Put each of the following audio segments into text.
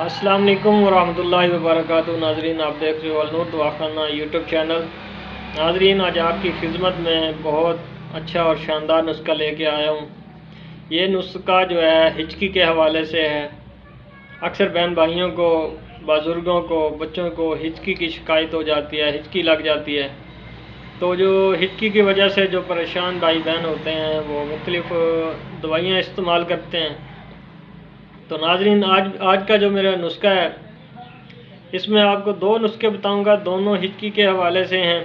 السلام علیکم ورحمۃ اللہ وبرکاتہ۔ ناظرین، آپ دیکھ رہے ہو النور دواخانہ یوٹیوب چینل۔ ناظرین، آج آپ کی خدمت میں بہت اچھا اور شاندار نسخہ لے کے آیا ہوں۔ یہ نسخہ جو ہے ہچکی کے حوالے سے ہے۔ اکثر بہن بھائیوں کو، بزرگوں کو، بچوں کو ہچکی کی شکایت ہو جاتی ہے، ہچکی لگ جاتی ہے۔ تو جو ہچکی کی وجہ سے جو پریشان بھائی بہن ہوتے ہیں وہ مختلف دوائیاں استعمال کرتے ہیں۔ تو ناظرین، آج کا جو میرا نسخہ ہے، اس میں آپ کو 2 نسخے بتاؤں گا، دونوں ہچکی کے حوالے سے ہیں۔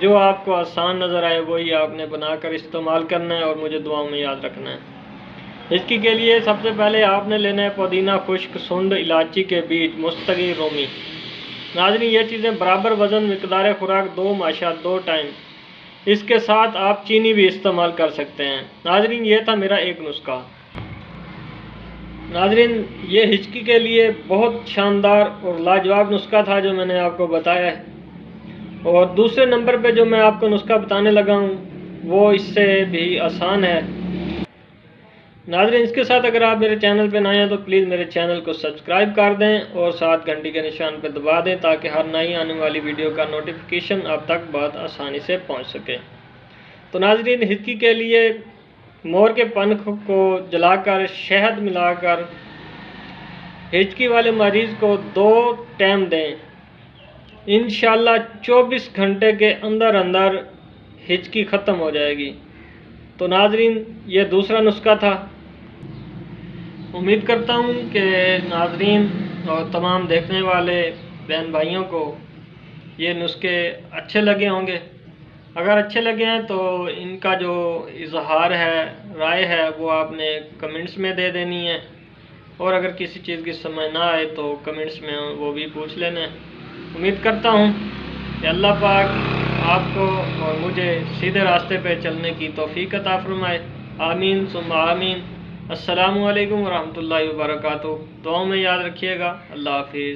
جو آپ کو آسان نظر آئے وہی آپ نے بنا کر استعمال کرنا ہے اور مجھے دعاؤں میں یاد رکھنا ہے۔ ہچکی کے لیے سب سے پہلے آپ نے لینا ہے پودینہ، خشک، سنڈ، الائچی کے بیج، مستقی، رومی۔ ناظرین، یہ چیزیں برابر وزن، مقدار خوراک 2 ماشا 2 ٹائم۔ اس کے ساتھ آپ چینی بھی استعمال کر سکتے ہیں۔ ناظرین، یہ تھا میرا ایک نسخہ۔ ناظرین، یہ ہچکی کے لیے بہت شاندار اور لاجواب نسخہ تھا جو میں نے آپ کو بتایا ہے۔ اور دوسرے نمبر پہ جو میں آپ کو نسخہ بتانے لگا ہوں وہ اس سے بھی آسان ہے۔ ناظرین، اس کے ساتھ اگر آپ میرے چینل پہ نئے ہیں تو پلیز میرے چینل کو سبسکرائب کر دیں اور ساتھ گھنٹی کے نشان پہ دبا دیں تاکہ ہر نئی آنے والی ویڈیو کا نوٹیفیکیشن آپ تک بہت آسانی سے پہنچ سکے۔ تو ناظرین، ہچکی کے لیے مور کے پنکھ کو جلا کر شہد ملا کر ہچکی والے مریض کو 2 ٹائم دیں۔ انشاءاللہ 24 گھنٹے کے اندر اندر ہچکی ختم ہو جائے گی۔ تو ناظرین، یہ دوسرا نسخہ تھا۔ امید کرتا ہوں کہ ناظرین اور تمام دیکھنے والے بہن بھائیوں کو یہ نسخے اچھے لگے ہوں گے۔ اگر اچھے لگے ہیں تو ان کا جو اظہار ہے، رائے ہے، وہ آپ نے کمنٹس میں دے دینی ہے، اور اگر کسی چیز کی سمجھ نہ آئے تو کمنٹس میں وہ بھی پوچھ لینا ہے۔ امید کرتا ہوں کہ اللہ پاک آپ کو اور مجھے سیدھے راستے پہ چلنے کی توفیق عطا فرمائے۔ آمین ثم آمین۔ السلام علیکم ورحمۃ اللہ وبرکاتہ۔ دعاؤں میں یاد رکھیے گا۔ اللہ حافظ۔